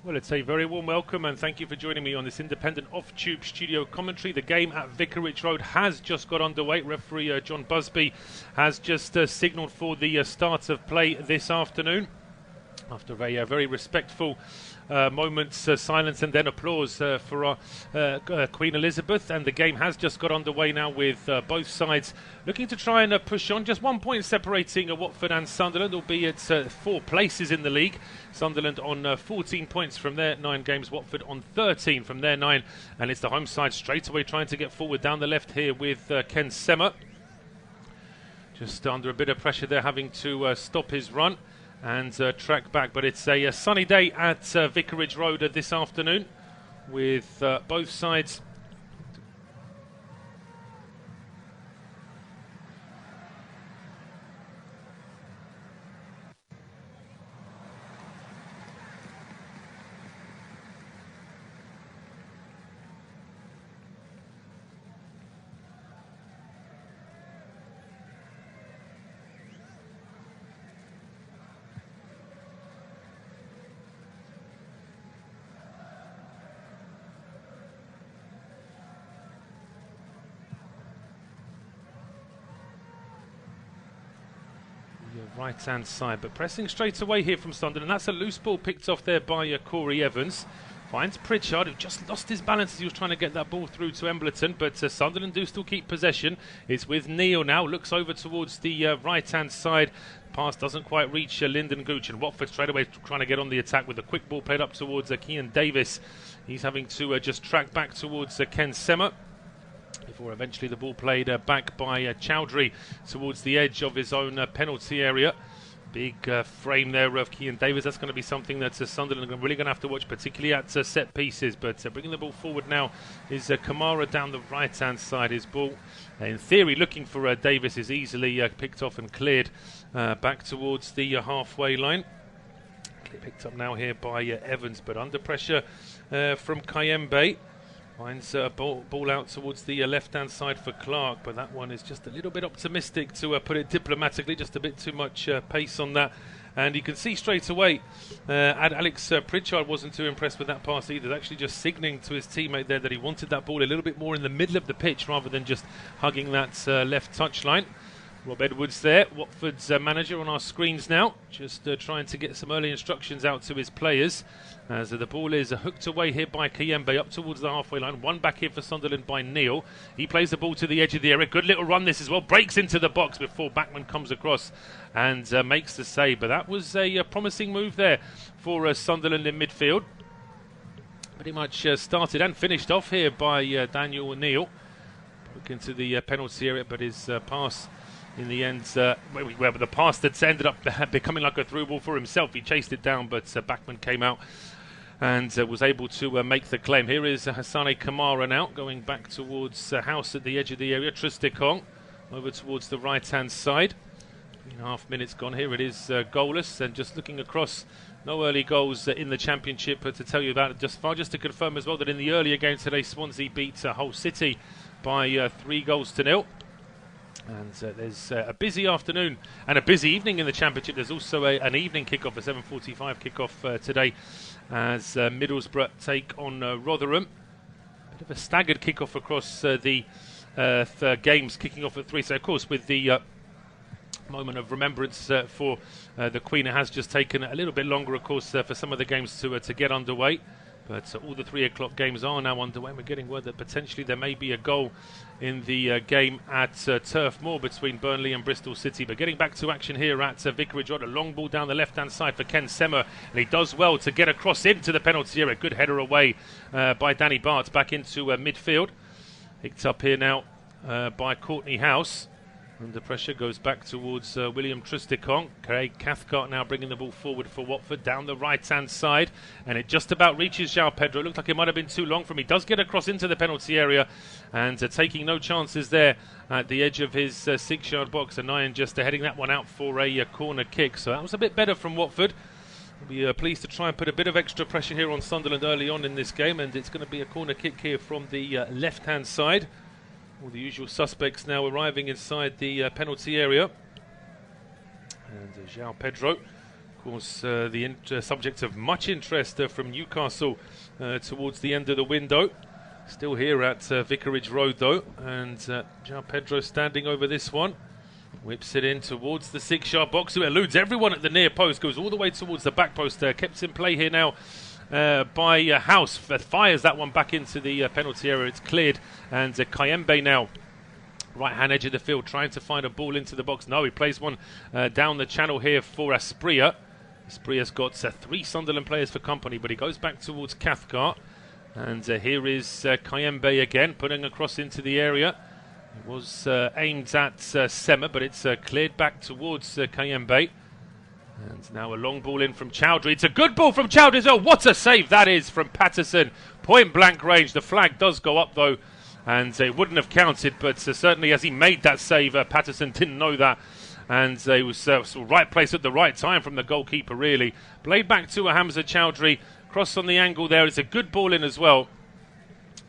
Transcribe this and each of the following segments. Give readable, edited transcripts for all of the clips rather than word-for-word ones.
Well, it's a very warm welcome and thank you for joining me on this independent off-tube studio commentary. The game at Vicarage Road has just got underway. Referee John Busby has just signalled for the start of play this afternoon. After a very respectful moment's silence and then applause for our Queen Elizabeth, and the game has just got underway now with both sides looking to try and push on. Just 1 point separating Watford and Sunderland, albeit 4 places in the league. Sunderland on 14 points from their 9 games, Watford on 13 from their 9, and it's the home side straight away trying to get forward down the left here with Ken Semmer. Just under a bit of pressure there, having to stop his run and track back, but it's a sunny day at Vicarage Road this afternoon with both sides right hand side, but pressing straight away here from Sunderland. That's a loose ball picked off there by Corey Evans. Finds Pritchard, who just lost his balance as he was trying to get that ball through to Embleton, but Sunderland do still keep possession. It's with Neil now, looks over towards the right hand side. Pass doesn't quite reach Lyndon Gooch, and Watford straight away trying to get on the attack with a quick ball played up towards Keinan Davis. He's having to just track back towards Ken Semmer, before eventually the ball played back by Choudhury towards the edge of his own penalty area. Big frame there of Keinan Davis. That's going to be something that Sunderland are really going to have to watch, particularly at set pieces. But bringing the ball forward now is Kamara down the right-hand side. His ball, in theory, looking for Davis, is easily picked off and cleared back towards the halfway line. Picked up now here by Evans, but under pressure from Kayembe. Finds ball out towards the left-hand side for Clarke, but that one is just a little bit optimistic, to put it diplomatically. Just a bit too much pace on that. And you can see straight away Alex Pritchard wasn't too impressed with that pass either. Actually just signalling to his teammate there that he wanted that ball a little bit more in the middle of the pitch rather than just hugging that left touchline. Rob Edwards there, Watford's manager, on our screens now, just trying to get some early instructions out to his players as the ball is hooked away here by Kayembe up towards the halfway line. One back here for Sunderland by Neil. He plays the ball to the edge of the area. Good little run this as well. Breaks into the box before Backman comes across and makes the save. But that was a promising move there for Sunderland in midfield. Pretty much started and finished off here by Daniel Neil. Broke into the penalty area, but his pass in the end, where the pass that's ended up becoming like a through ball for himself. He chased it down, but Backman came out and was able to make the claim. Here is Hassane Kamara now, going back towards House at the edge of the area. Trusticon over towards the right-hand side. 3.5 minutes gone. Here it is goalless, and just looking across, no early goals in the Championship to tell you about. Just to confirm as well that in the earlier game today, Swansea beat Hull City by 3-0. And there's a busy afternoon and a busy evening in the Championship. There's also an evening kickoff, a 7:45 kickoff today, as Middlesbrough take on Rotherham. Bit of a staggered kickoff across the games, kicking off at 3. So, of course, with the moment of remembrance for the Queen, it has just taken a little bit longer, of course, for some of the games to get underway. But all the 3 o'clock games are now underway. We're getting word that potentially there may be a goal in the game at Turf Moor between Burnley and Bristol City. But getting back to action here at Vicarage Road, a long ball down the left-hand side for Ken Semmer, and he does well to get across into the penalty area. Good header away by Danny Bart back into midfield. Picked up here now by Courtney House. Under pressure, goes back towards William Trusticon. Craig Cathcart now bringing the ball forward for Watford down the right-hand side, and it just about reaches João Pedro. It looked like it might have been too long for him. He does get across into the penalty area, and taking no chances there at the edge of his 6-yard box. And Nyan just heading that one out for a corner kick. So that was a bit better from Watford. We'll be pleased to try and put a bit of extra pressure here on Sunderland early on in this game, and it's going to be a corner kick here from the left-hand side. All the usual suspects now arriving inside the penalty area. And João Pedro course, the subject of much interest from Newcastle towards the end of the window. Still here at Vicarage Road, though, and João Pedro standing over this one. Whips it in towards the 6-yard box, who eludes everyone at the near post, goes all the way towards the back post. Kept in play here now by House. Fires that one back into the penalty area. It's cleared, and Kayembe now, right-hand edge of the field, trying to find a ball into the box. No, he plays one down the channel here for Asprilla. Asprilla's got 3 Sunderland players for company, but he goes back towards Cathcart. And here is Kayembe again, putting across into the area. It was aimed at Sema, but it's cleared back towards Kayembe. And now a long ball in from Choudhury. It's a good ball from Choudhury. Oh, what a save that is from Patterson. Point blank range. The flag does go up, though, and it wouldn't have counted, but certainly as he made that save, Patterson didn't know that. And it was right place at the right time from the goalkeeper, really. Played back to Hamza Choudhury. Cross on the angle there. It's a good ball in as well.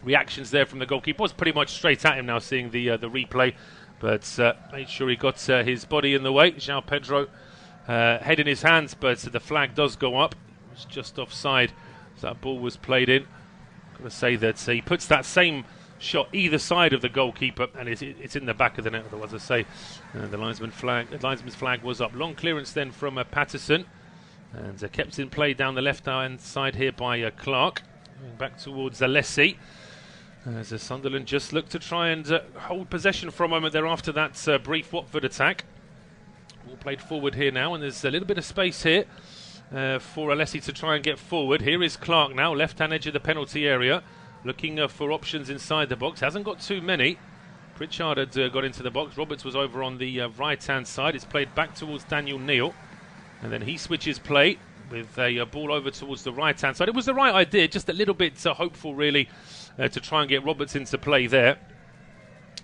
Reactions there from the goalkeeper. Was pretty much straight at him now, seeing the replay. But made sure he got his body in the way. João Pedro head in his hands, but the flag does go up. It was just offside as that ball was played in. Got to say that he puts that same shot either side of the goalkeeper, and it's in the back of the net. Otherwise, I say the linesman's flag was up. Long clearance then from Patterson, and kept in play down the left-hand side here by Clarke. Going back towards Alese. As Sunderland just looked to try and hold possession for a moment there after that brief Watford attack. All played forward here now, and there's a little bit of space here for Alese to try and get forward. Here is Clarke now, left-hand edge of the penalty area, looking for options inside the box. Hasn't got too many. Pritchard had got into the box. Roberts was over on the right-hand side. It's played back towards Daniel Neal, and then he switches play with a ball over towards the right-hand side. It was the right idea, just a little bit hopeful, really, to try and get Roberts into play there.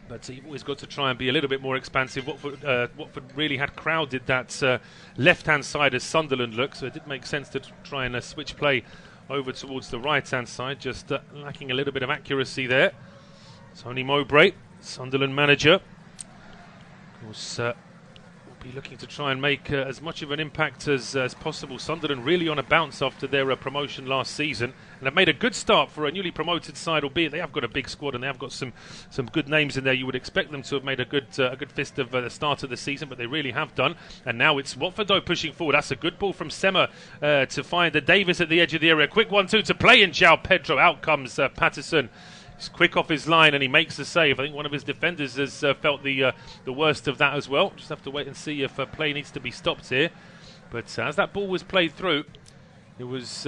But you've always got to try and be a little bit more expansive. Watford really had crowded that left-hand side as Sunderland looked, so it did make sense to try and switch play over towards the right-hand side, just lacking a little bit of accuracy there. Tony Mowbray, Sunderland manager, of course, will be looking to try and make as much of an impact as possible. Sunderland really on a bounce after their promotion last season, and have made a good start for a newly promoted side, albeit they have got a big squad and they have got some good names in there. You would expect them to have made a good fist of the start of the season, but they really have done. And now it's Watford, though, pushing forward. That's a good ball from Sema to find Davis at the edge of the area. Quick 1-2 to play in João Pedro. Out comes Patterson. He's quick off his line and he makes the save. I think one of his defenders has felt the worst of that as well. Just have to wait and see if play needs to be stopped here. But as that ball was played through, it was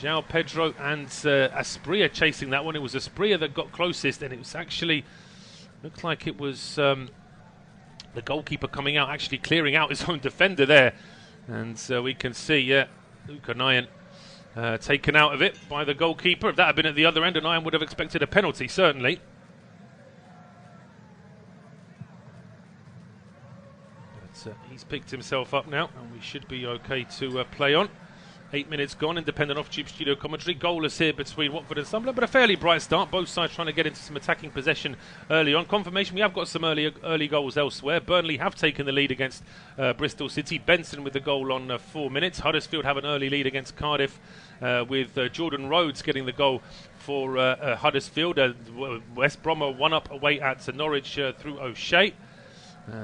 João Pedro and Asprilla chasing that one. It was Asprilla that got closest, and it was actually, looked like it was the goalkeeper coming out, actually clearing out his own defender there. And we can see, Keinan taken out of it by the goalkeeper. If that had been at the other end, Keinan would have expected a penalty, certainly. But he's picked himself up now, and we should be okay to play on. 8 minutes gone, independent off-tube studio commentary. Goalless here between Watford and Sunderland, but a fairly bright start. Both sides trying to get into some attacking possession early on. Confirmation, we have got some early goals elsewhere. Burnley have taken the lead against Bristol City. Benson with the goal on 4 minutes. Huddersfield have an early lead against Cardiff with Jordan Rhodes getting the goal for Huddersfield. West Brom are 1-up away at Norwich through O'Shea.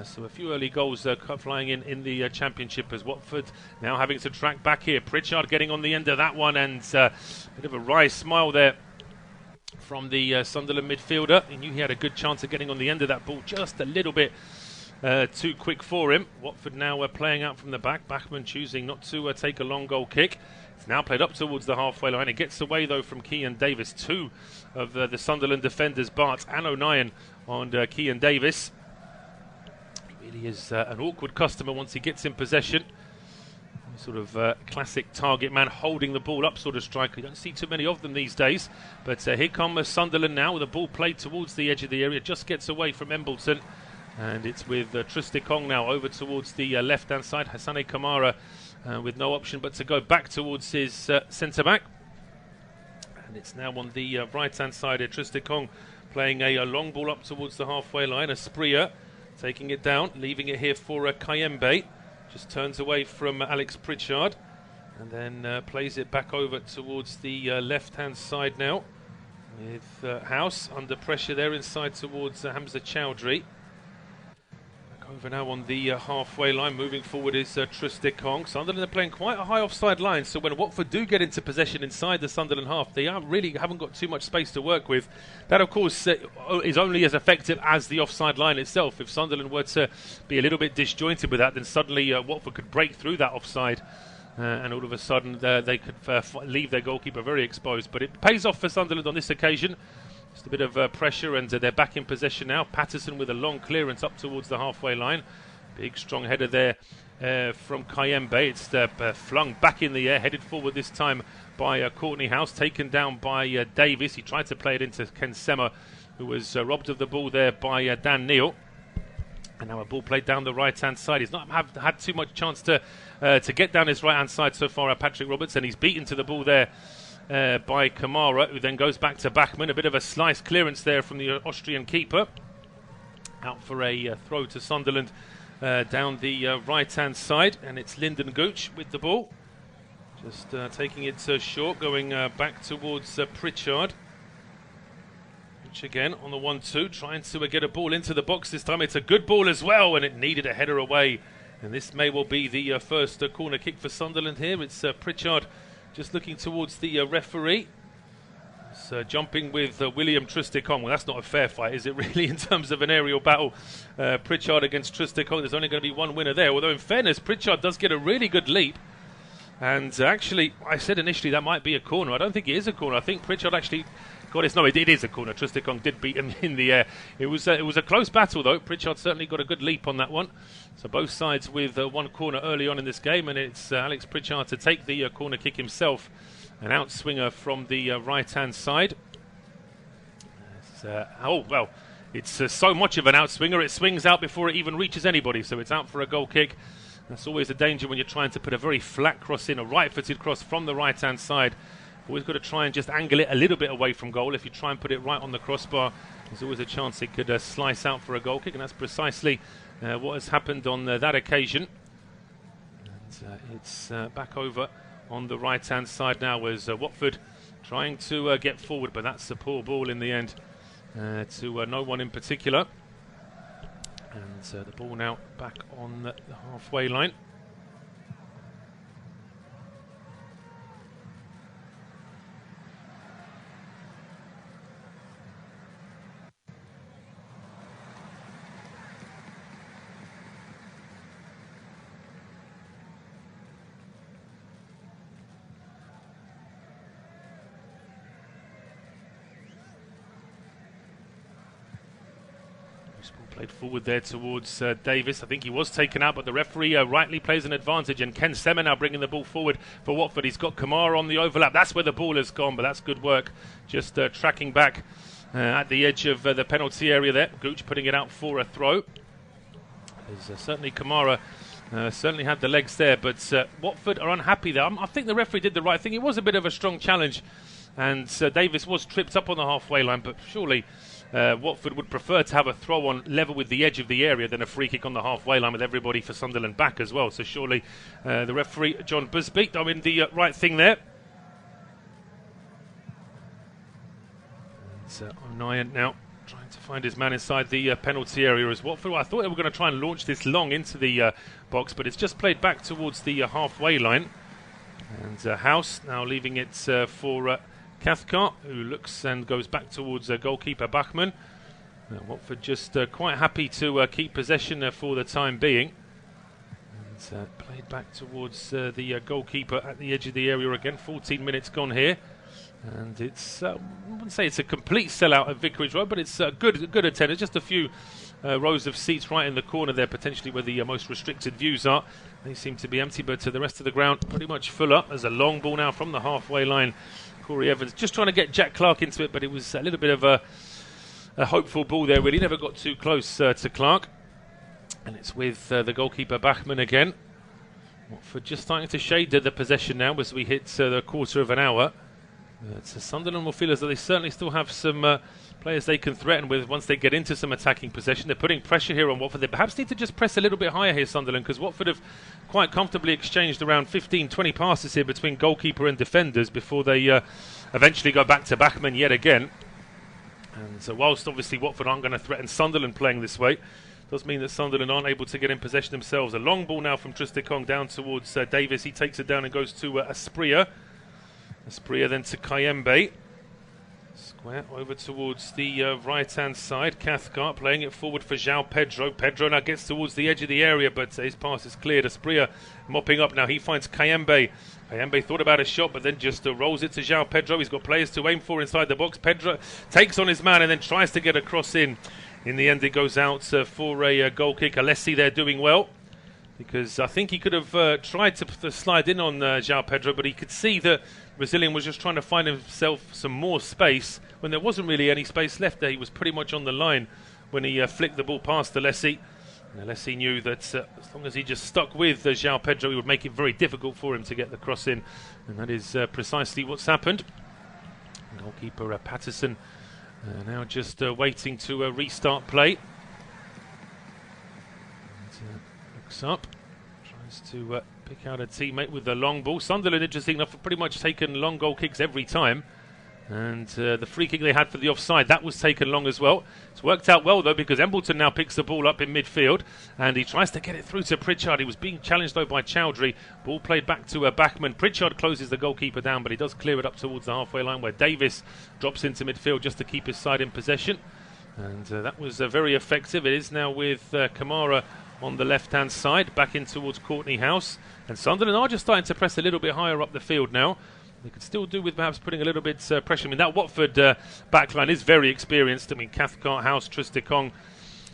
So a few early goals flying in the Championship as Watford now having to track back here. Pritchard getting on the end of that one, and a bit of a wry smile there from the Sunderland midfielder. He knew he had a good chance of getting on the end of that ball, just a little bit too quick for him. Watford now playing out from the back. Bachmann choosing not to take a long goal kick. It's now played up towards the halfway line. It gets away though from Keinan Davis. Two of the Sunderland defenders, Bart and O'Nien, on Keinan Davis. He is an awkward customer once he gets in possession. Sort of classic target man, holding the ball up sort of striker. You don't see too many of them these days. But here comes Sunderland now with the ball played towards the edge of the area. Just gets away from Embleton. And it's with Trusticong now over towards the left-hand side. Hassane Kamara with no option but to go back towards his centre-back. And it's now on the right-hand side here. Trusticong playing a long ball up towards the halfway line. Asprilla taking it down, leaving it here for Kayembe. Just turns away from Alex Pritchard and then plays it back over towards the left-hand side now with House under pressure there inside towards Hamza Choudhury. Over now on the halfway line, moving forward is Trusticong. Sunderland are playing quite a high offside line, so when Watford do get into possession inside the Sunderland half, they haven't got too much space to work with. That, of course, is only as effective as the offside line itself. If Sunderland were to be a little bit disjointed with that, then suddenly Watford could break through that offside, and all of a sudden they could leave their goalkeeper very exposed. But it pays off for Sunderland on this occasion. Just a bit of pressure, and they're back in possession now. Patterson with a long clearance up towards the halfway line. Big strong header there from Kayembe. It's flung back in the air, headed forward this time by Courtney House, taken down by Davis. He tried to play it into Ken Sema, who was robbed of the ball there by Dan Neal. And now a ball played down the right-hand side. He's not had too much chance to get down his right-hand side so far, Patrick Robertson. He's beaten to the ball there by Kamara, who then goes back to Bachmann. A bit of a slice clearance there from the Austrian keeper. Out for a throw to Sunderland down the right-hand side, and it's Lyndon Gooch with the ball. Just taking it short, going back towards Pritchard. Gooch again on the 1-2, trying to get a ball into the box this time. It's a good ball as well, and it needed a header away. And this may well be the first corner kick for Sunderland here. It's Pritchard just looking towards the referee. It's jumping with William Trusticong. Well, that's not a fair fight, is it really, in terms of an aerial battle? Pritchard against Trusticong. There's only going to be one winner there. Although, in fairness, Pritchard does get a really good leap. And actually, I said initially that might be a corner. I don't think it is a corner. I think Pritchard actually got it. No, it is a corner. Trusticong did beat him in the air. It was a close battle, though. Pritchard certainly got a good leap on that one. So both sides with one corner early on in this game, and it's Alex Pritchard to take the corner kick himself. An outswinger from the right-hand side. It's so much of an outswinger, it swings out before it even reaches anybody, so it's out for a goal kick. That's always a danger when you're trying to put a very flat cross in, a right-footed cross from the right-hand side. Always got to try and just angle it a little bit away from goal. If you try and put it right on the crossbar, there's always a chance it could slice out for a goal kick, and that's precisely what has happened on that occasion. And it's back over on the right-hand side now as Watford trying to get forward, but that's a poor ball in the end to no one in particular. And the ball now back on the halfway line. Played forward there towards Davis. I think he was taken out, but the referee rightly plays an advantage, and Ken Sema now bringing the ball forward for Watford. He's got Kamara on the overlap. That's where the ball has gone, but that's good work. Just tracking back at the edge of the penalty area there. Gooch putting it out for a throw. Certainly Kamara certainly had the legs there, but Watford are unhappy there. I think the referee did the right thing. It was a bit of a strong challenge, and Davis was tripped up on the halfway line, but surely Watford would prefer to have a throw on level with the edge of the area than a free kick on the halfway line with everybody for Sunderland back as well. So surely the referee, John Busby, doing the right thing there. And O'Neill now trying to find his man inside the penalty area as Watford. Well, I thought they were going to try and launch this long into the box, but it's just played back towards the halfway line. And House now leaving it for Cathcart, who looks and goes back towards goalkeeper Bachmann. Watford just quite happy to keep possession for the time being. And played back towards the goalkeeper at the edge of the area again. 14 minutes gone here. And it's, I wouldn't say it's a complete sellout at Vicarage Road, but it's a good attendance. Just a few rows of seats right in the corner there, potentially where the most restricted views are. They seem to be empty, but the rest of the ground pretty much full up. There's a long ball now from the halfway line. Corey Evans just trying to get Jack Clarke into it, but it was a little bit of a hopeful ball there, really. Never got too close to Clarke. And it's with the goalkeeper Bachmann again. Watford just starting to shade the possession now as we hit the quarter of an hour. Sunderland will feel as though they certainly still have some players they can threaten with once they get into some attacking possession. They're putting pressure here on Watford. They perhaps need to just press a little bit higher here, Sunderland, because Watford have quite comfortably exchanged around 15-20 passes here between goalkeeper and defenders before they eventually go back to backman yet again. And whilst obviously Watford aren't going to threaten Sunderland playing this way, does mean that Sunderland aren't able to get in possession themselves. A long ball now from Troost-Ekong down towards Davis. He takes it down and goes to Asprilla. Asprilla then to Kayembe. Square over towards the right-hand side. Cathcart playing it forward for João Pedro. Pedro now gets towards the edge of the area, but his pass is cleared. Asprilla mopping up now. He finds Kayembe. Kayembe thought about a shot, but then just rolls it to João Pedro. He's got players to aim for inside the box. Pedro takes on his man and then tries to get a cross in. In the end, it goes out for a goal kick. Alese there doing well, because I think he could have tried to slide in on João Pedro, but he could see that Brazilian was just trying to find himself some more space when there wasn't really any space left there. He was pretty much on the line when he flicked the ball past Alese. And Alese knew that as long as he just stuck with João Pedro, he would make it very difficult for him to get the cross in. And that is precisely what's happened. Goalkeeper Patterson now just waiting to restart play. And, looks up, tries to pick out a teammate with the long ball. Sunderland, interesting enough, have pretty much taken long goal kicks every time. And the free kick they had for the offside, that was taken long as well. It's worked out well, though, because Embleton now picks the ball up in midfield and he tries to get it through to Pritchard. He was being challenged, though, by Choudhury. Ball played back to Backman. Pritchard closes the goalkeeper down, but he does clear it up towards the halfway line, where Davis drops into midfield just to keep his side in possession. And that was very effective. It is now with Kamara on the left-hand side, back in towards Courtney House. And Sunderland are just starting to press a little bit higher up the field now. They could still do with perhaps putting a little bit pressure. I mean, that Watford backline is very experienced. I mean, Cathcart, House, Troost-Ekong,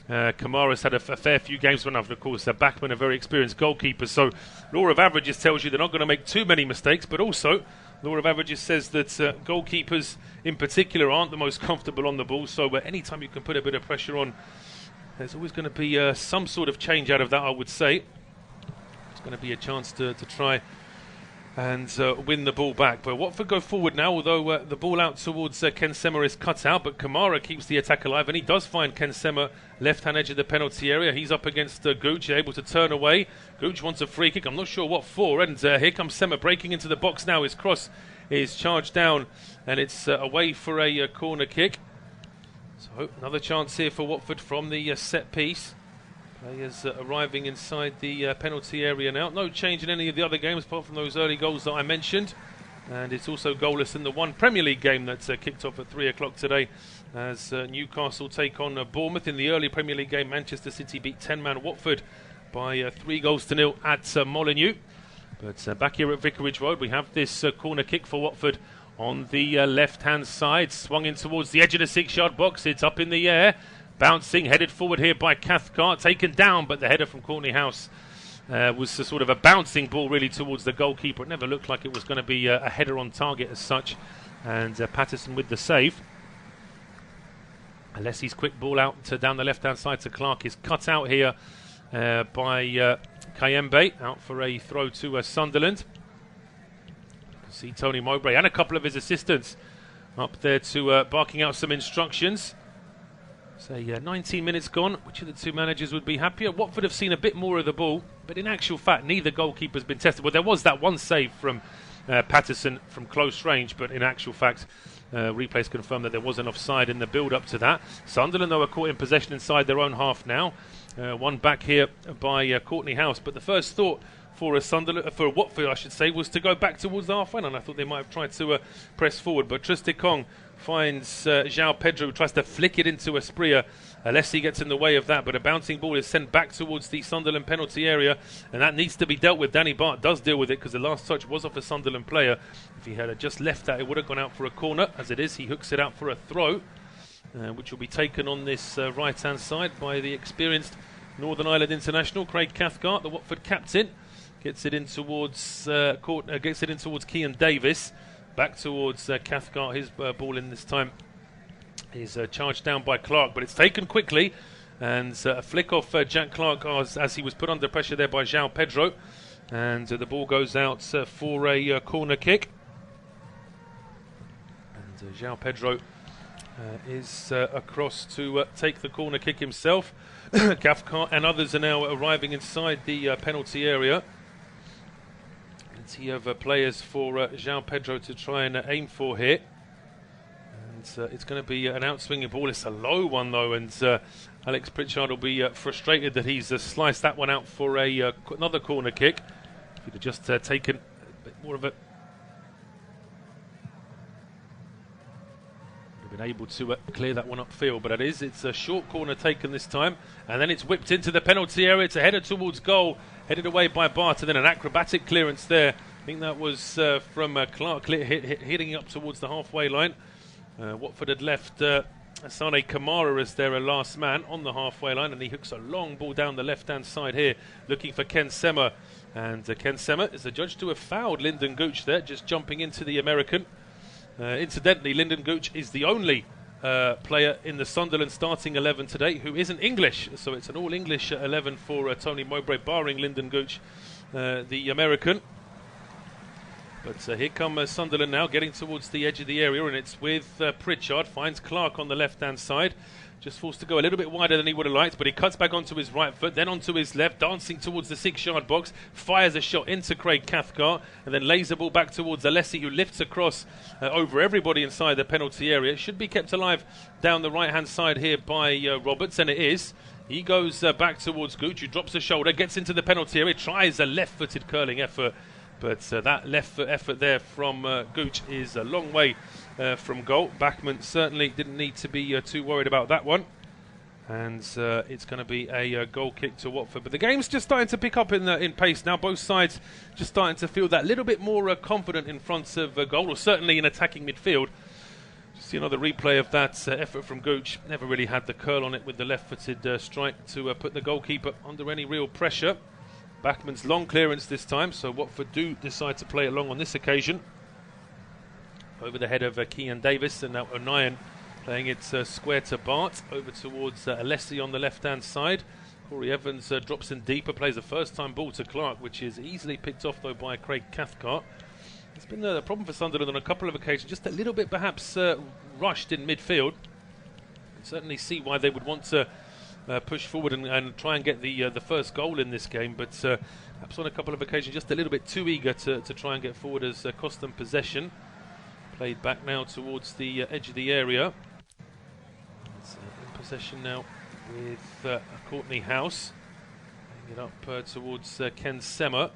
Kamara's had a fair few games run after, of course. Backman, a very experienced goalkeeper. So, law of averages tells you they're not going to make too many mistakes, but also, law of averages says that goalkeepers in particular aren't the most comfortable on the ball. So, anytime you can put a bit of pressure on, there's always going to be some sort of change out of that, I would say. It's going to be a chance to try and win the ball back. But Watford go forward now, although the ball out towards Ken Sema is cut out, but Kamara keeps the attack alive, and he does find Ken Sema left-hand edge of the penalty area. He's up against Gooch, able to turn away. Gooch wants a free kick, I'm not sure what for, and here comes Sema breaking into the box now. His cross is charged down, and it's away for a corner kick. So another chance here for Watford from the set piece. Players arriving inside the penalty area now. No change in any of the other games apart from those early goals that I mentioned. And it's also goalless in the one Premier League game that's kicked off at 3 o'clock today, as Newcastle take on Bournemouth. In the early Premier League game, Manchester City beat 10-man Watford by 3-0 at Molineux. But back here at Vicarage Road, we have this corner kick for Watford on the left-hand side. Swung in towards the edge of the 6-yard box. It's up in the air. Bouncing, headed forward here by Cathcart, taken down, but the header from Courtney House was a sort of a bouncing ball really towards the goalkeeper. It never looked like it was going to be a header on target as such. And Patterson with the save. Alese's quick ball out down the left-hand side to Clarke is cut out here by Kayembe, out for a throw to Sunderland. You can see Tony Mowbray and a couple of his assistants up there to barking out some instructions. So 19 minutes gone. Which of the two managers would be happier? Watford have seen a bit more of the ball, but in actual fact, neither goalkeeper's been tested. Well, there was that one save from Patterson from close range, but in actual fact, replays confirmed that there was an offside in the build-up to that. Sunderland, though, are caught in possession inside their own half now. One back here by Courtney House. But the first thought for Watford, I should say, was to go back towards the halfway line. I thought they might have tried to press forward, but Troost-Ekong finds João Pedro, who tries to flick it into Asprilla. Alese gets in the way of that, but a bouncing ball is sent back towards the Sunderland penalty area, and that needs to be dealt with. Danny Bart does deal with it, because the last touch was off a Sunderland player. If he had just left that, it would have gone out for a corner. As it is, he hooks it out for a throw, which will be taken on this right-hand side by the experienced Northern Ireland international Craig Cathcart, the Watford captain. Gets it in towards Keinan Davis. Back towards Cathcart. His ball in this time is charged down by Clarke, but it's taken quickly, and a flick off Jack Clarke as he was put under pressure there by João Pedro, and the ball goes out for a corner kick. And João Pedro is across to take the corner kick himself. Cathcart and others are now arriving inside the penalty area. Plenty of players for João Pedro to try and aim for here. And it's going to be an out-swinging ball. It's a low one though, and Alex Pritchard will be frustrated that he's sliced that one out for another corner kick. If he'd have just taken a bit more of a... been able to clear that one upfield, but it's a short corner taken this time, and then it's whipped into the penalty area. It's a header towards goal, headed away by Bart, and then an acrobatic clearance there. I think that was from Clarke hitting up towards the halfway line. Watford had left Asane Kamara as their last man on the halfway line, and he hooks a long ball down the left-hand side here, looking for Ken Sema, and Ken Sema is adjudged to have fouled Lyndon Gooch there, just jumping into the American. Incidentally, Lyndon Gooch is the only player in the Sunderland starting 11 today who isn't English, so it's an all-English 11 for Tony Mowbray, barring Lyndon Gooch, the American. But here come Sunderland now, getting towards the edge of the area, and it's with Pritchard, finds Clarke on the left-hand side. Just forced to go a little bit wider than he would have liked, but he cuts back onto his right foot, then onto his left, dancing towards the 6-yard box, fires a shot into Craig Cathcart, and then lays the ball back towards Alese, who lifts across over everybody inside the penalty area. It should be kept alive down the right-hand side here by Roberts, and it is. He goes back towards Gooch, who drops a shoulder, gets into the penalty area, tries a left-footed curling effort, but that left foot effort there from Gooch is a long way from goal. Bachmann certainly didn't need to be too worried about that one. And it's going to be a goal kick to Watford. But the game's just starting to pick up in pace now. Both sides just starting to feel that little bit more confident in front of goal, or certainly in attacking midfield. Just see another replay of that effort from Gooch. Never really had the curl on it with the left-footed strike to put the goalkeeper under any real pressure. Bachmann's long clearance this time, so Watford do decide to play it long on this occasion. Over the head of Keinan Davis, and now O'Nien playing it square to Bart, over towards Alese on the left-hand side. Corey Evans drops in deeper, plays a first-time ball to Clarke, which is easily picked off though by Craig Cathcart. It's been a problem for Sunderland on a couple of occasions, just a little bit perhaps rushed in midfield. You can certainly see why they would want to push forward and try and get the first goal in this game, but perhaps on a couple of occasions just a little bit too eager to try and get forward as cost them possession. Played back now towards the edge of the area. It's in possession now with Courtney House. Playing it up towards Ken Sema.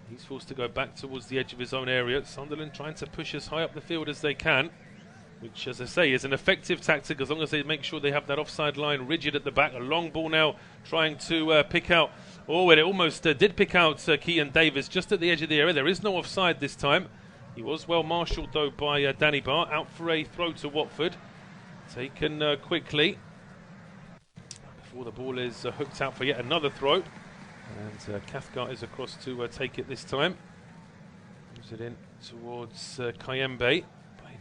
He's forced to go back towards the edge of his own area. Sunderland trying to push as high up the field as they can, which, as I say, is an effective tactic as long as they make sure they have that offside line rigid at the back. A long ball now trying to pick out. Oh, it almost did pick out Keinan Davis just at the edge of the area. There is no offside this time. He was well marshalled, though, by Danny Bart. Out for a throw to Watford. Taken quickly before the ball is hooked out for yet another throw. And Cathcart is across to take it this time. Moves it in towards Kayembe.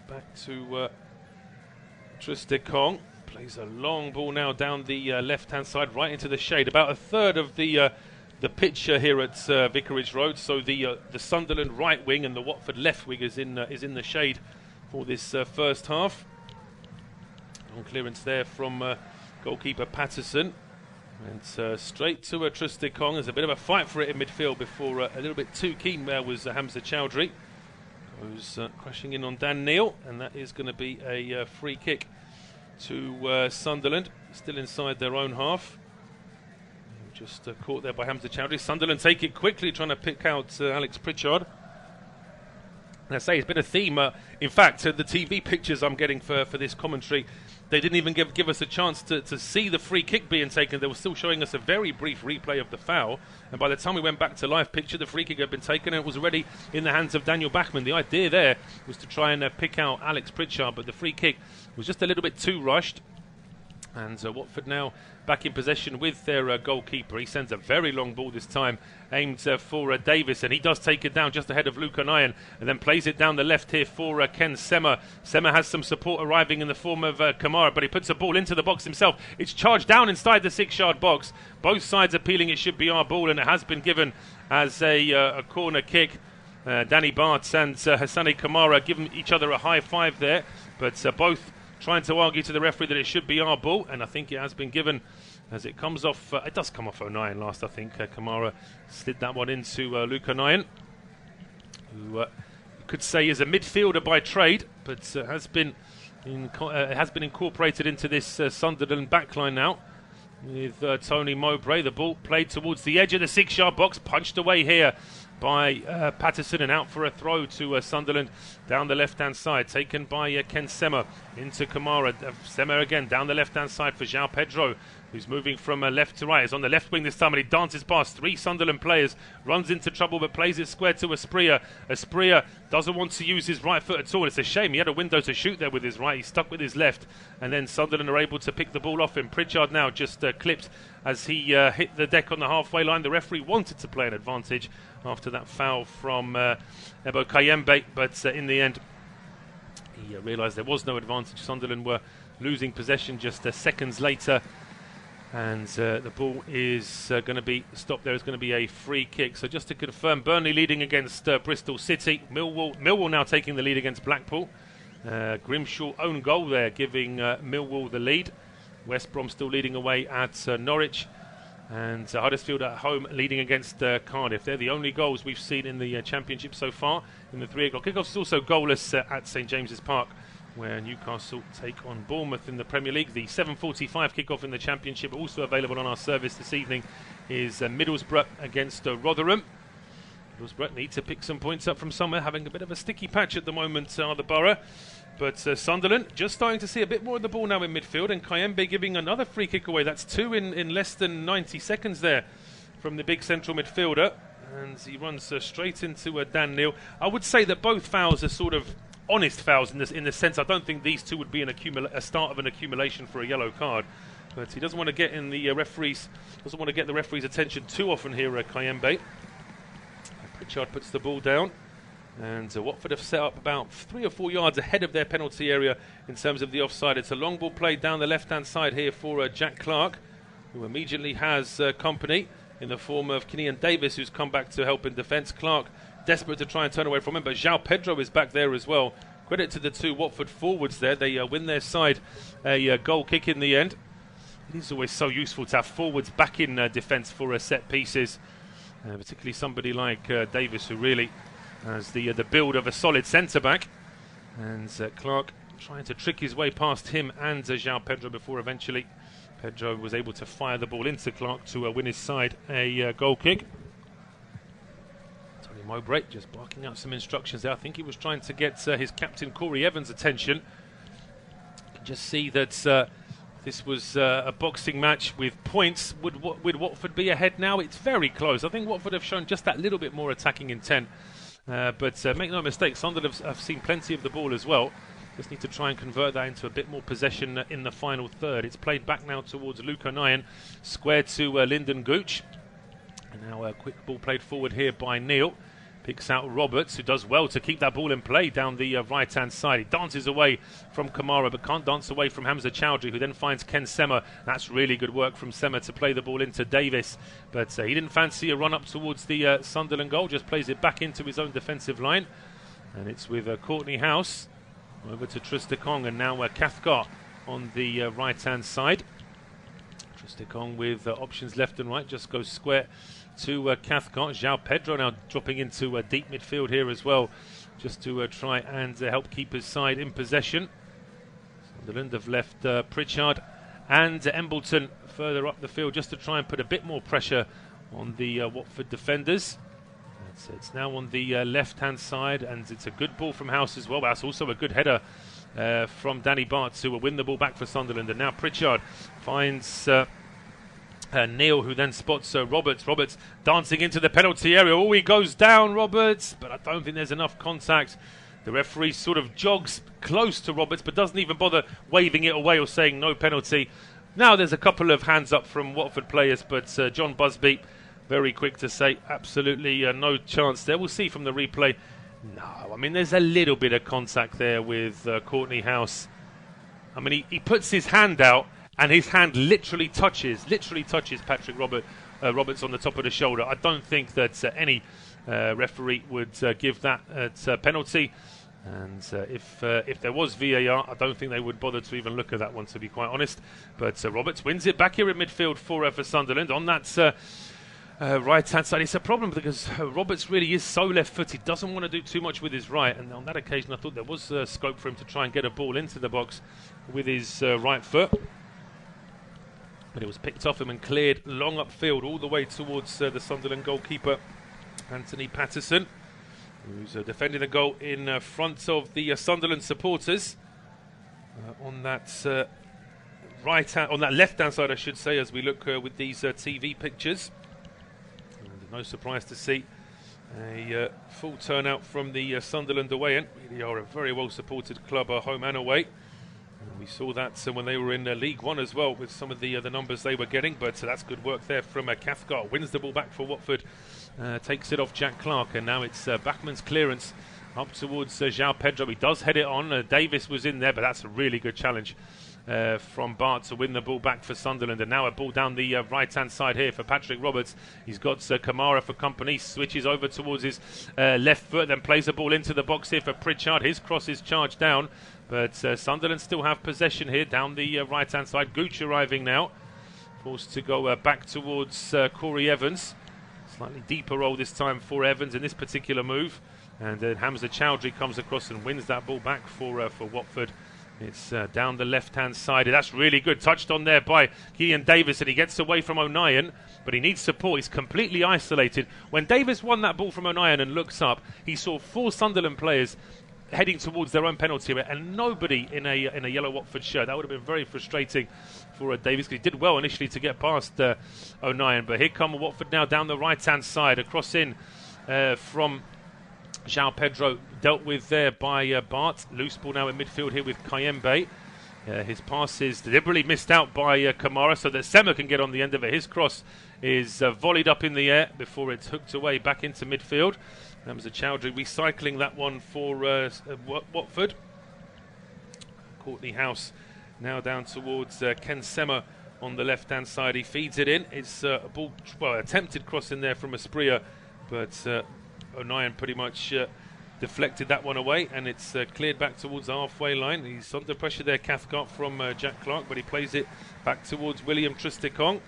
Back to Trustekong. Plays a long ball now down the left-hand side, right into the shade. About a third of the pitch here at Vicarage Road. So the Sunderland right wing and the Watford left wing is in the shade for this first half. Long clearance there from goalkeeper Patterson, and straight to Trustekong. There's a bit of a fight for it in midfield before a little bit too keen there was Hamza Choudhury. Goes crashing in on Dan Neil, and that is going to be a free kick to Sunderland, still inside their own half. Just caught there by Hamza Choudhury. Sunderland take it quickly, trying to pick out Alex Pritchard. And I say it's been a theme. In fact, the TV pictures I'm getting for this commentary, they didn't even give us a chance to see the free kick being taken. They were still showing us a very brief replay of the foul. And by the time we went back to live picture, the free kick had been taken and it was already in the hands of Daniel Bachmann. The idea there was to try and pick out Alex Pritchard, but the free kick was just a little bit too rushed. And Watford now back in possession with their goalkeeper. He sends a very long ball this time, aimed for Davis, and he does take it down just ahead of Luke O'Nien, and then plays it down the left here for Ken Sema. Sema has some support arriving in the form of Kamara, but he puts a ball into the box himself. It's charged down inside the 6-yard box. Both sides appealing it should be our ball, and it has been given as a corner kick. Danny Bart and Hassani Kamara giving each other a high five there. but both trying to argue to the referee that it should be our ball, and I think it has been given as it comes off. It does come off O'Nien last, I think. Kamara slid that one into Luke O'Nien, who you could say is a midfielder by trade, but has been incorporated into this Sunderland backline now with Tony Mowbray. The ball played towards the edge of the 6-yard box, punched away here by Patterson, and out for a throw to Sunderland down the left-hand side, taken by Ken Sema into Kamara. Sema again down the left-hand side for João Pedro, who's moving from left to right. He's on the left wing this time, and he dances past 3 Sunderland players, runs into trouble but plays it square to Asprilla. Asprilla doesn't want to use his right foot at all. It's a shame. He had a window to shoot there with his right. He's stuck with his left, and then Sunderland are able to pick the ball off him. Pritchard now just clipped as he hit the deck on the halfway line. The referee wanted to play an advantage after that foul from Ebo Kayembe, but in the end he realised there was no advantage. Sunderland were losing possession just seconds later, and the ball is going to be stopped there. It's going to be a free kick. So just to confirm, Burnley leading against Bristol City. Millwall now taking the lead against Blackpool. Grimshaw own goal there, giving Millwall the lead. West Brom still leading away at Norwich, and Huddersfield at home leading against Cardiff. They're the only goals we've seen in the Championship so far in the 3 o'clock kickoffs. Also goalless at St James's Park, where Newcastle take on Bournemouth in the Premier League. The 7:45 kickoff in the Championship, also available on our service this evening, is Middlesbrough against Rotherham. Middlesbrough need to pick some points up from somewhere, having a bit of a sticky patch at the moment, the Borough. But Sunderland just starting to see a bit more of the ball now in midfield, and Kayembe giving another free kick away. That's 2 in less than 90 seconds there from the big central midfielder, and he runs straight into Dan Neil. I would say that both fouls are sort of honest fouls in the sense I don't think these two would be a start of an accumulation for a yellow card, but he doesn't want to get in the referee's attention too often here, Kayembe. Pritchard puts the ball down, and Watford have set up about 3 or 4 yards ahead of their penalty area in terms of the offside. It's a long ball played down the left-hand side here for Jack Clarke, who immediately has company in the form of Keinan Davis, who's come back to help in defence. Clarke desperate to try and turn away from him, but João Pedro is back there as well. Credit to the 2 Watford forwards there. They win their side a goal kick in the end. It is always so useful to have forwards back in defence for set pieces, particularly somebody like Davis, who really has the build of a solid centre-back. And Clarke trying to trick his way past him and João Pedro before eventually Pedro was able to fire the ball into Clarke to win his side a goal kick. Tony Mowbray just barking out some instructions there. I think he was trying to get his captain Corey Evans' attention. You can just see that this was a boxing match with points. Would Watford be ahead now? It's very close. I think Watford have shown just that little bit more attacking intent. But make no mistake, Sunderland have seen plenty of the ball as well. Just need to try and convert that into a bit more possession in the final third. It's played back now towards Luke O'Nien, square to Lyndon Gooch. And now a quick ball played forward here by Neil. Picks out Roberts, who does well to keep that ball in play down the right-hand side. He dances away from Kamara, but can't dance away from Hamza Choudhury, who then finds Ken Sema. That's really good work from Sema to play the ball into Davis. But he didn't fancy a run up towards the Sunderland goal, just plays it back into his own defensive line. And it's with Courtney House over to Trusticong, and now Cathcart on the right-hand side. Trusticong with options left and right, just goes square to Cathcart. João Pedro now dropping into deep midfield here as well, just to try and help keep his side in possession. Sunderland have left Pritchard and Embleton further up the field just to try and put a bit more pressure on the Watford defenders. It's now on the left-hand side, and it's a good ball from House as well. That's also a good header from Danny Bart to win the ball back for Sunderland. And now Pritchard finds Neil, who then spots Roberts. Roberts dancing into the penalty area. Oh, he goes down, Roberts, but I don't think there's enough contact. The referee sort of jogs close to Roberts, but doesn't even bother waving it away or saying no penalty. Now there's a couple of hands up from Watford players, but John Busby very quick to say absolutely no chance there. We'll see from the replay. No, I mean, there's a little bit of contact there with Courtney House. I mean, he puts his hand out, and his hand literally touches Patrick Roberts on the top of the shoulder. I don't think that any referee would give that penalty. And if there was VAR, I don't think they would bother to even look at that one, to be quite honest. But Roberts wins it back here in midfield for Sunderland on that right-hand side. It's a problem because Roberts really is so left-footed, doesn't want to do too much with his right. And on that occasion, I thought there was scope for him to try and get a ball into the box with his right foot. But it was picked off him and cleared long upfield all the way towards the Sunderland goalkeeper, Anthony Patterson, who's defending the goal in front of the Sunderland supporters on that on that left-hand side, I should say, as we look with these TV pictures. And no surprise to see a full turnout from the Sunderland away end. Really are a very well-supported club, home and away. And we saw that when they were in League One as well, with some of the numbers they were getting. But that's good work there from Cathcart. Wins the ball back for Watford. Takes it off Jack Clarke, and now it's Bachmann's clearance up towards João Pedro. He does head it on. Davis was in there, but that's a really good challenge from Bart to win the ball back for Sunderland. And now a ball down the right-hand side here for Patrick Roberts. He's got Kamara for company, switches over towards his left foot, then plays the ball into the box here for Pritchard. His cross is charged down, but Sunderland still have possession here down the right-hand side. Gooch arriving now, forced to go back towards Corey Evans. Slightly deeper role this time for Evans in this particular move. And then Hamza Choudhury comes across and wins that ball back for Watford. It's down the left-hand side. That's really good. Touched on there by Keinan Davis, and he gets away from O'Nien, but he needs support. He's completely isolated. When Davis won that ball from O'Nien and looks up, he saw 4 Sunderland players heading towards their own penalty area and nobody in a yellow Watford shirt. That would have been very frustrating for Davis, because he did well initially to get past O'Nien. But here come Watford now down the right-hand side. A cross in from João Pedro, dealt with there by Bart. Loose ball now in midfield here with Kayembe. His pass is deliberately missed out by Kamara, so that Sema can get on the end of it. His cross is volleyed up in the air before it's hooked away back into midfield. Hamza Choudhury recycling that one for Watford. Courtney House now down towards Ken Sema on the left-hand side. He feeds it in. It's a ball, attempted cross in there from Asprilla, but O'Nien pretty much deflected that one away, and it's cleared back towards the halfway line. He's under pressure there, Cathcart, from Jack Clarke, but he plays it back towards William Tristicong.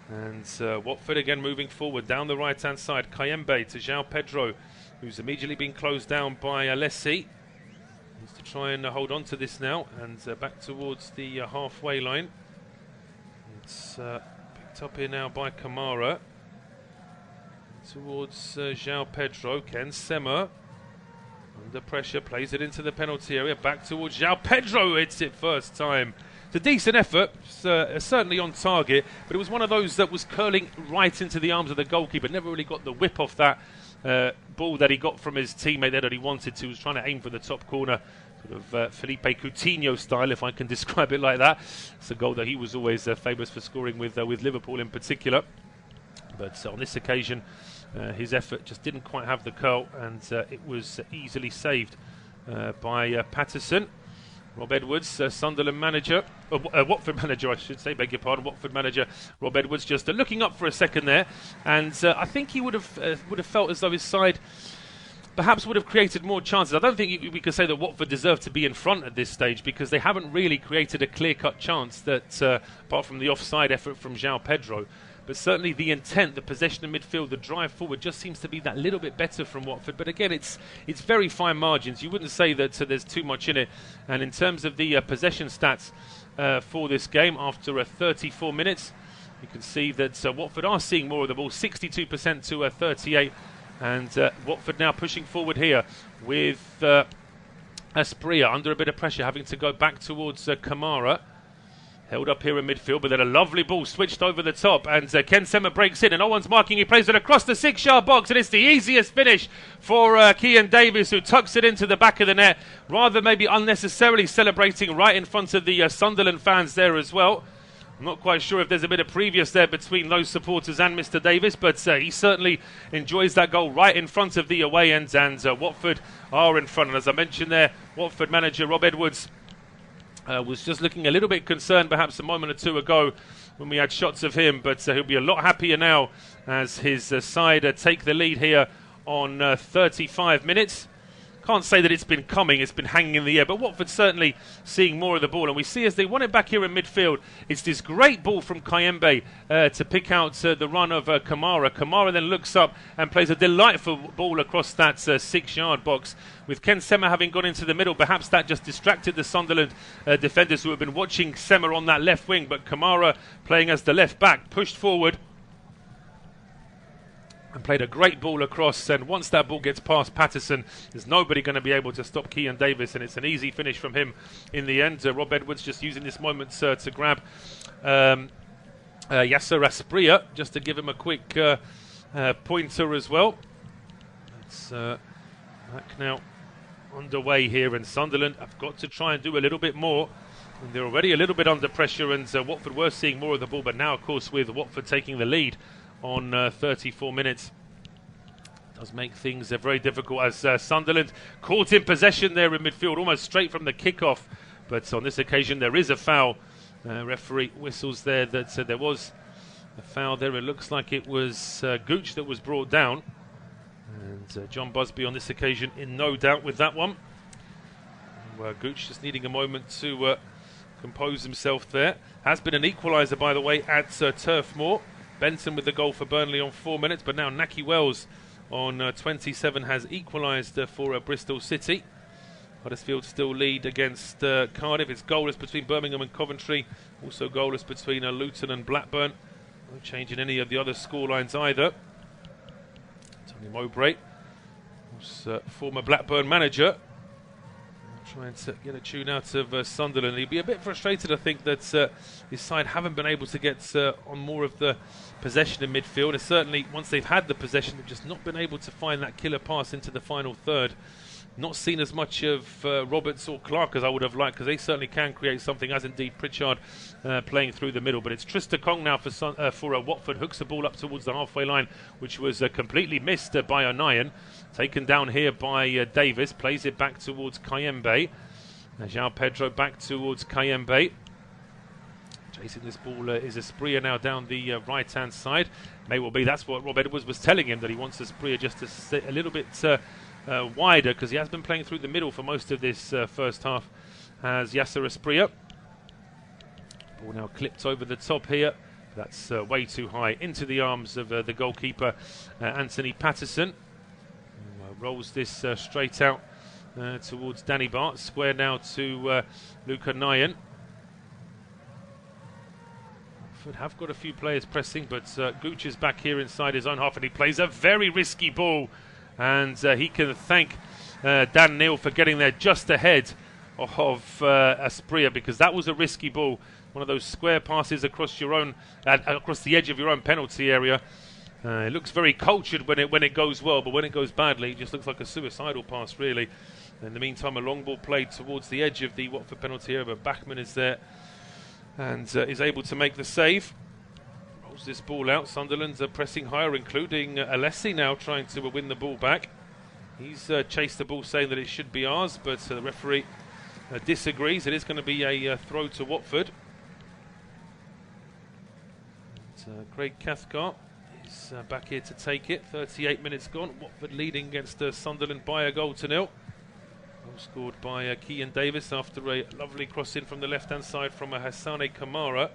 And Watford again moving forward down the right-hand side. Kayembe to João Pedro, who's immediately been closed down by Alese. Needs to try and hold on to this now, and back towards the halfway line. It's picked up here now by Kamara. Towards João Pedro. Ken Sema under pressure, plays it into the penalty area, back towards João Pedro. Hits it first time. It's a decent effort, certainly on target, but it was one of those that was curling right into the arms of the goalkeeper. Never really got the whip off that ball that he got from his teammate there that he wanted to. He was trying to aim for the top corner, sort of Felipe Coutinho style, if I can describe it like that. It's a goal that he was always famous for scoring with Liverpool in particular. But on this occasion, his effort just didn't quite have the curl, and it was easily saved by Patterson. Rob Edwards, Sunderland manager, Watford manager, I should say, beg your pardon, Watford manager Rob Edwards, just looking up for a second there, and I think he would have felt as though his side perhaps would have created more chances. I don't think we could say that Watford deserve to be in front at this stage, because they haven't really created a clear-cut chance, that apart from the offside effort from João Pedro. But certainly the intent, the possession in midfield, the drive forward just seems to be that little bit better from Watford. But again, it's very fine margins. You wouldn't say that there's too much in it. And in terms of the possession stats for this game, after 34 minutes, you can see that Watford are seeing more of the ball, 62% to 38. And Watford now pushing forward here with Asprilla under a bit of pressure, having to go back towards Kamara. Held up here in midfield, but then a lovely ball switched over the top, and Ken Sema breaks in, and no one's marking. He plays it across the 6-yard box, and it's the easiest finish for Keinan Davis, who tucks it into the back of the net, rather maybe unnecessarily celebrating right in front of the Sunderland fans there as well. I'm not quite sure if there's a bit of previous there between those supporters and Mr. Davis, but he certainly enjoys that goal right in front of the away end, and Watford are in front. And as I mentioned there, Watford manager Rob Edwards was just looking a little bit concerned perhaps a moment or two ago when we had shots of him, but he'll be a lot happier now as his side take the lead here on 35 minutes. can't say that it's been coming, it's been hanging in the air, but Watford certainly seeing more of the ball. And we see as they want it back here in midfield, it's this great ball from Kayembe to pick out the run of Kamara. Kamara then looks up and plays a delightful ball across that 6-yard box. With Ken Sema having gone into the middle, perhaps that just distracted the Sunderland defenders who have been watching Sema on that left wing, but Kamara playing as the left back, pushed forward and played a great ball across, and once that ball gets past Patterson, there's nobody going to be able to stop Keinan Davis, and it's an easy finish from him in the end. Rob Edwards just using this moment to grab Yasser Asprilla, just to give him a quick pointer as well. It's back now underway here, and Sunderland have got to try and do a little bit more. And they're already a little bit under pressure, and Watford were seeing more of the ball, but now, of course, with Watford taking the lead on 34 minutes, does make things very difficult as Sunderland caught in possession there in midfield almost straight from the kickoff, but on this occasion there is a foul. Referee whistles there that there was a foul there. It looks like it was Gooch that was brought down, and John Busby on this occasion in no doubt with that one. Gooch just needing a moment to compose himself there. Has been an equaliser, by the way, at Turf Moor. Benson with the goal for Burnley on 4 minutes, but now Naki Wells on 27 has equalised for Bristol City. Huddersfield still lead against Cardiff. It's goalless between Birmingham and Coventry, also goalless between Luton and Blackburn. No change in any of the other scorelines either. Tony Mowbray, former Blackburn manager, trying to get a tune out of Sunderland. He'd be a bit frustrated, I think, that his side haven't been able to get on more of the possession in midfield. And certainly, once they've had the possession, they've just not been able to find that killer pass into the final third. Not seen as much of Roberts or Clarke as I would have liked, because they certainly can create something, as indeed Pritchard playing through the middle. But it's Trista Kong now for Watford. Hooks the ball up towards the halfway line, which was completely missed by Onayan. Taken down here by Davis. Plays it back towards Kayembe. João Pedro back towards Kayembe. Chasing this ball is Asprilla now down the right-hand side. May well be that's what Rob Edwards was telling him, that he wants Asprilla just to sit a little bit wider, because he has been playing through the middle for most of this first half, as Yasser Asprilla. Ball now clipped over the top here. That's way too high into the arms of the goalkeeper, Anthony Patterson. Rolls this straight out towards Danny Bart. Square now to Luca Nyan. Watford have got a few players pressing, but Gooch is back here inside his own half, and he plays a very risky ball. And he can thank Dan Neil for getting there just ahead of Asprilla, because that was a risky ball. One of those square passes across your own, across the edge of your own penalty area. It looks very cultured when it goes well, but when it goes badly, it just looks like a suicidal pass, really. In the meantime, a long ball played towards the edge of the Watford penalty area, but Bachmann is there and is able to make the save. Rolls this ball out. Sunderland's pressing higher, including Alese now trying to win the ball back. He's chased the ball, saying that it should be ours, but the referee disagrees. It is going to be a throw to Watford. Craig Cathcart is back here to take it. 38 minutes gone. Watford leading against Sunderland by a goal to nil. Goal scored by Keinan Davis after a lovely cross in from the left-hand side from Hassane Kamara.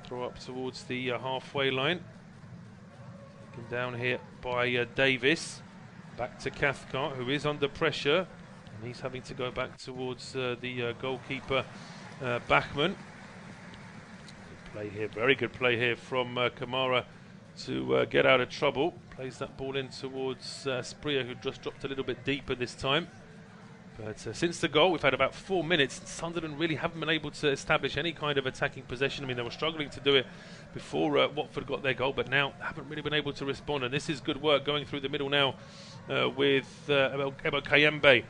Throw up towards the halfway line. Taken down here by Davis. Back to Cathcart, who is under pressure, and he's having to go back towards the goalkeeper Bachmann. Good play here, very good play here from Kamara to get out of trouble. Plays that ball in towards Asprilla, who just dropped a little bit deeper this time. But since the goal, we've had about 4 minutes. Sunderland really haven't been able to establish any kind of attacking possession. I mean, they were struggling to do it before Watford got their goal, but now haven't really been able to respond. And this is good work going through the middle now with Ebo Kayembe.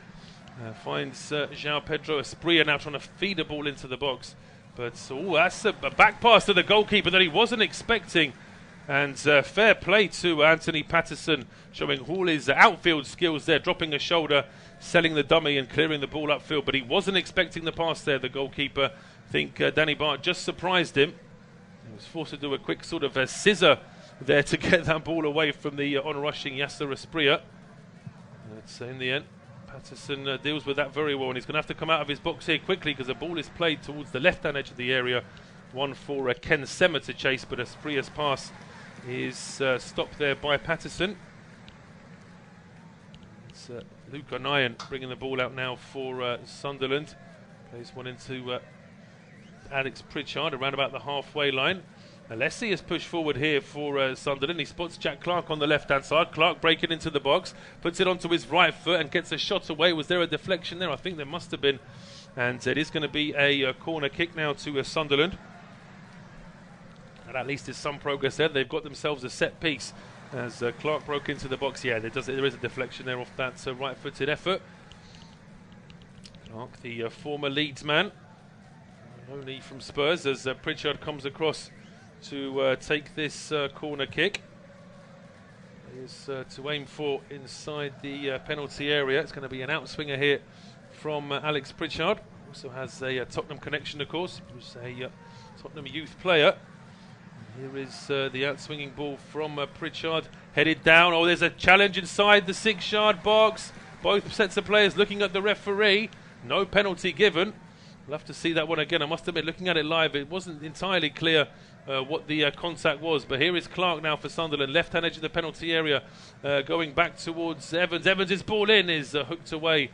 Finds João Pedro. Asprilla now trying to feed a ball into the box. But that's a back pass to the goalkeeper that he wasn't expecting. And fair play to Anthony Patterson, showing all his outfield skills there, dropping a shoulder, selling the dummy and clearing the ball upfield. But he wasn't expecting the pass there, the goalkeeper. I think Danny Bart just surprised him. He was forced to do a quick sort of scissor there to get that ball away from the on-rushing Yasser Asprilla. But in the end, Patterson deals with that very well, and he's going to have to come out of his box here quickly because the ball is played towards the left-hand edge of the area. One for Ken Semmer to chase, but a Frias pass is stopped there by Patterson. It's Luca Nyan bringing the ball out now for Sunderland. Plays one into Alex Pritchard around about the halfway line. Alese has pushed forward here for Sunderland. He spots Jack Clarke on the left-hand side. Clarke breaking into the box, puts it onto his right foot and gets a shot away. Was there a deflection there? I think there must have been. And it is going to be a corner kick now to Sunderland. And at least there's some progress there. They've got themselves a set piece as Clarke broke into the box. Yeah, there is a deflection there off that right-footed effort. Clarke, the former Leeds man, only from Spurs, as Pritchard comes across to take this corner kick. It is to aim for inside the penalty area. It's going to be an outswinger here from Alex Pritchard. Also has a Tottenham connection, of course. He was a Tottenham youth player. Here is the outswinging ball from Pritchard, headed down. Oh, there's a challenge inside the 6-yard box. Both sets of players looking at the referee. No penalty given. We'll have to see that one again. I must admit, looking at it live, it wasn't entirely clear what the contact was. But here is Clarke now for Sunderland, left-hand edge of the penalty area, going back towards Evans. Evans' ball in is hooked away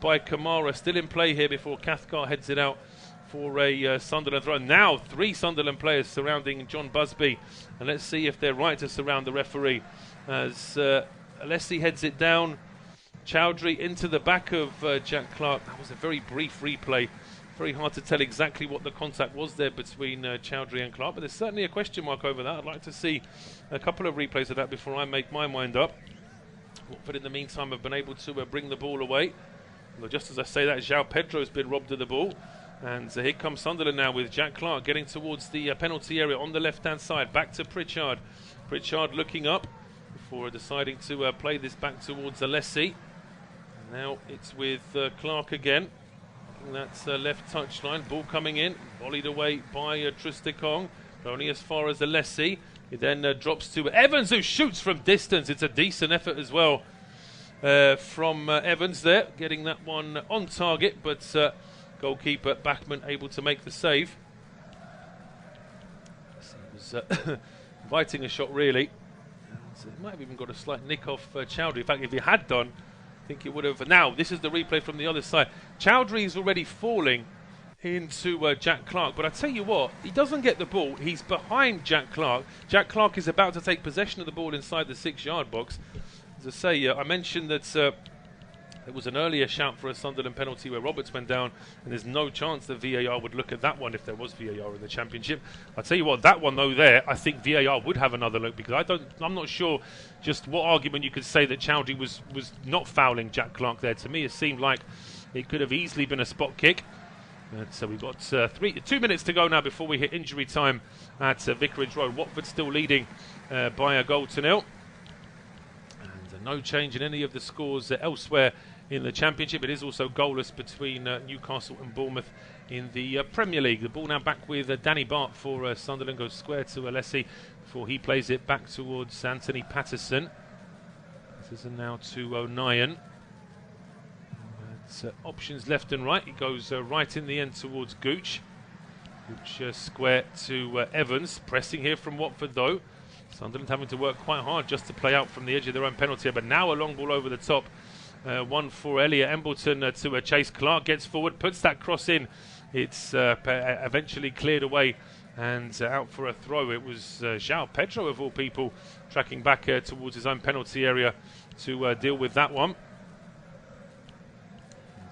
by Kamara. Still in play here before Cathcart heads it out for a Sunderland throw. Now 3 Sunderland players surrounding John Busby, and let's see if they're right to surround the referee as Alese heads it down. Choudhury into the back of Jack Clarke. That was a very brief replay. Very hard to tell exactly what the contact was there between Choudhury and Clarke, but there's certainly a question mark over that. I'd like to see a couple of replays of that before I make my mind up. Watford in the meantime have been able to bring the ball away. Well, just as I say that, João Pedro's been robbed of the ball. And here comes Sunderland now with Jack Clarke getting towards the penalty area on the left-hand side. Back to Pritchard. Pritchard looking up before deciding to play this back towards Alese. Now it's with Clarke again. That's left touchline. Ball coming in. Volleyed away by Trusticong. But only as far as Alese. He then drops to Evans, who shoots from distance. It's a decent effort as well from Evans there. Getting that one on target, but goalkeeper Bachmann able to make the save. He was inviting a shot, really. And he might have even got a slight nick off Choudhury. In fact, if he had done, I think it would have. Now, this is the replay from the other side. Choudhury is already falling into Jack Clarke, but I tell you what, he doesn't get the ball. He's behind Jack Clarke. Jack Clarke is about to take possession of the ball inside the 6-yard box. As I say, I mentioned that there was an earlier shout for a Sunderland penalty where Roberts went down, and there's no chance that VAR would look at that one if there was VAR in the Championship. I'll tell you what, that one though there, I think VAR would have another look, because I'm not sure just what argument you could say that Choudhury was not fouling Jack Clarke there. To me, it seemed like it could have easily been a spot kick. So we've got 2 minutes to go now before we hit injury time at Vicarage Road. Watford still leading by a 1-0. And no change in any of the scores elsewhere in the Championship. It is also goalless between Newcastle and Bournemouth in the Premier League. The ball now back with Danny Bart for Sunderland. Goes square to Alese before he plays it back towards Anthony Patterson. This is now to O'Nien. Options left and right. He goes right in the end towards Gooch. Gooch square to Evans. Pressing here from Watford though. Sunderland having to work quite hard just to play out from the edge of their own penalty area. But now a long ball over the top. One for Elliot Embleton to chase. Clarke gets forward, puts that cross in. It's eventually cleared away and out for a throw. It was João Pedro, of all people, tracking back towards his own penalty area to deal with that one.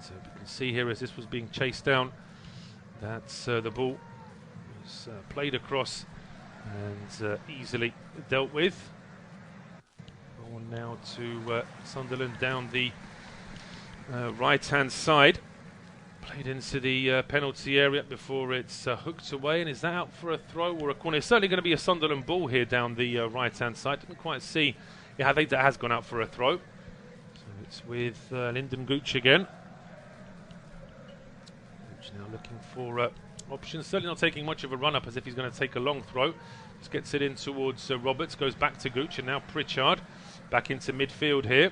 So we can see here as this was being chased down, that's the ball was played across and easily dealt with. Ball now to Sunderland down the right-hand side. Played into the penalty area before it's hooked away. And is that out for a throw or a corner? It's certainly going to be a Sunderland ball here down the right-hand side. Didn't quite see. Yeah, I think that has gone out for a throw. So it's with Lyndon Gooch again. Gooch now looking for options. Certainly not taking much of a run-up as if he's going to take a long throw. Just gets it in towards Roberts. Goes back to Gooch and now Pritchard. Back into midfield here.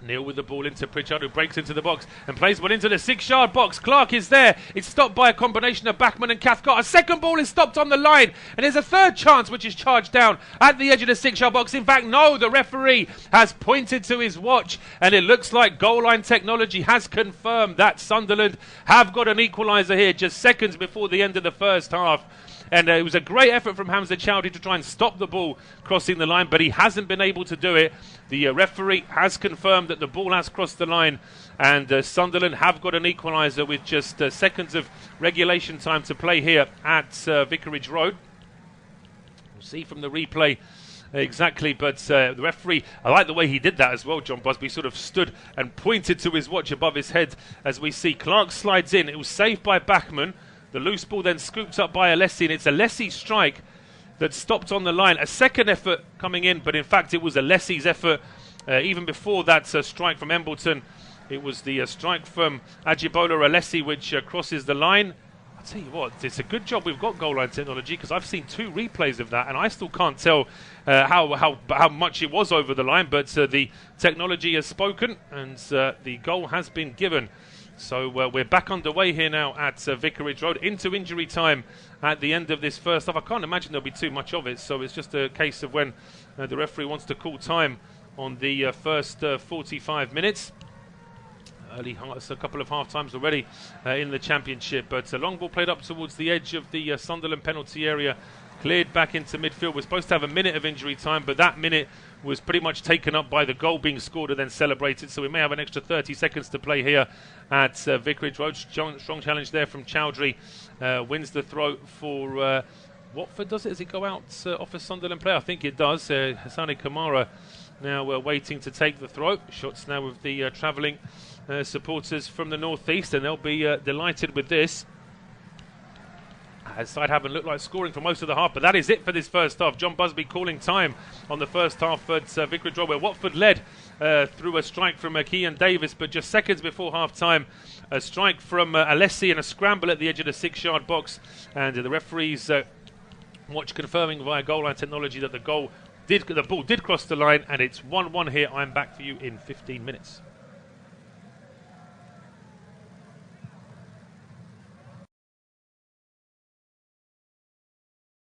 Neil with the ball into Pritchard, who breaks into the box and plays one into the 6-yard box. Clarke is there. It's stopped by a combination of Bachmann and Cathcart. A second ball is stopped on the line, and there's a third chance which is charged down at the edge of the 6-yard box. In fact, no, the referee has pointed to his watch, and it looks like goal line technology has confirmed that Sunderland have got an equaliser here just seconds before the end of the first half. And it was a great effort from Hamza Choudhury to try and stop the ball crossing the line, but he hasn't been able to do it. The referee has confirmed that the ball has crossed the line, and Sunderland have got an equaliser with just seconds of regulation time to play here at Vicarage Road. We'll see from the replay exactly, but the referee, I like the way he did that as well. John Busby sort of stood and pointed to his watch above his head as we see Clarke slides in. It was saved by Bachmann. The loose ball then scooped up by Alese, and it's Alese's strike that stopped on the line. A second effort coming in, but in fact it was Alese's effort. Even before that strike from Embleton, it was the strike from Ajibola Alese which crosses the line. I'll tell you what, it's a good job we've got goal line technology, because I've seen 2 replays of that and I still can't tell how much it was over the line, but the technology has spoken, and the goal has been given. So we're back underway here now at Vicarage Road, into injury time at the end of this first half. I can't imagine there'll be too much of it, so it's just a case of when the referee wants to call time on the first 45 minutes. It's a couple of half times already in the Championship, but a long ball played up towards the edge of the Sunderland penalty area, cleared back into midfield. We're supposed to have a minute of injury time, but that minute was pretty much taken up by the goal being scored and then celebrated, so we may have an extra 30 seconds to play here at Vicarage Road. Strong challenge there from Choudhury, wins the throw for Watford. Does it go out off a Sunderland player? I think it does. Hassani Kamara now waiting to take the throw. Shots now with the travelling supporters from the northeast, and they'll be delighted with this. As side haven't looked like scoring for most of the half, but that is it for this first half. John Busby calling time on the first half at Vicarage Road, where Watford led through a strike from Keinan Davis, but just seconds before half-time, a strike from Alese and a scramble at the edge of the 6-yard box, and the referees watch confirming via goal line technology that the ball did cross the line, and it's 1-1 here. I'm back for you in 15 minutes.